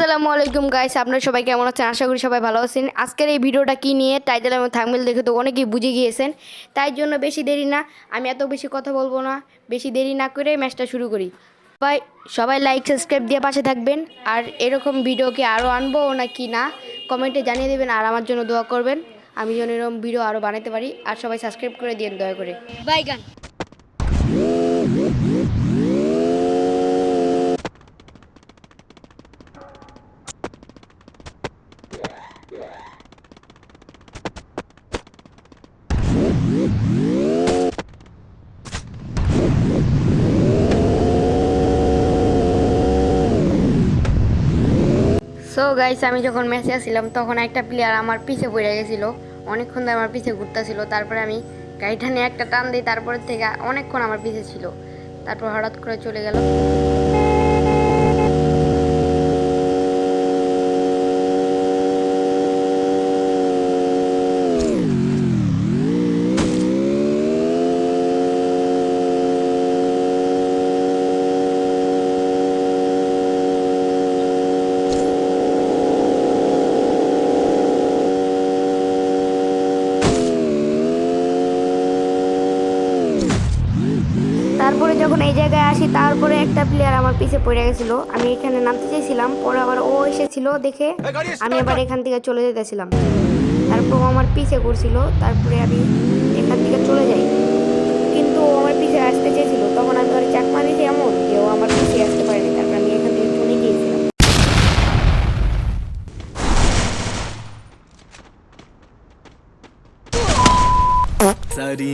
আসসালামু আলাইকুম গাইস, আপনারা সবাই কেমন আছেন? আশা করি সবাই ভালো আছেন। আজকের এই ভিডিওটা কি নিয়ে টাইটেল এবং থাম্বনেল দেখে তো অনেকেই বুঝে গিয়েছেন। তাই জন্য বেশি দেরি না, আমি এত বেশি কথা বলবো না, বেশি দেরি না করে ম্যাচটা শুরু করি। সবাই সবাই লাইক সাবস্ক্রাইব দিয়ে পাশে থাকবেন। আর এরকম ভিডিও কি আরও আনবো না কি না কমেন্টে জানিয়ে দেবেন। আর আমার জন্য দোয়া করবেন, আমি যেন এরকম ভিডিও আরও বানাতে পারি। আর সবাই সাবস্ক্রাইব করে দিন দয়া করে। বাইগান। সো গাইস, আমি যখন ম্যাচে আসছিলাম তখন একটা প্লেয়ার আমার পিছে পড়ে গেছিলো। অনেকক্ষণ ধরে আমার পিছে ঘুরতেছিল। তারপরে আমি গাড়িটা নিয়ে একটা টান দিই, তারপরে থেকে অনেকক্ষণ আমার পিছে ছিল। তারপর হঠাৎ করে চলে গেল। তারপরে যখন এই জায়গায় আসি, তারপরে একটা প্লেয়ার আমার পিছে পড়ে গেছিলো। আমি এখানে নামতে চাইছিলাম, পরে আবার ও এসেছিল দেখে আমি আবার এখান থেকে চলে যেতেছিলাম। তারপর ও আমার পিছে করছিল, তারপরে আমি এখান থেকে চলে যাই। কিন্তু ও আমার পিছে আসতে চেয়েছিল, তখন আমি ওর চাকমা দিয়েছি এমন যে ও আমার পিছে আসতে পারেনি। তারপর আমি এখান থেকে চলে গিয়েছিলাম। सारी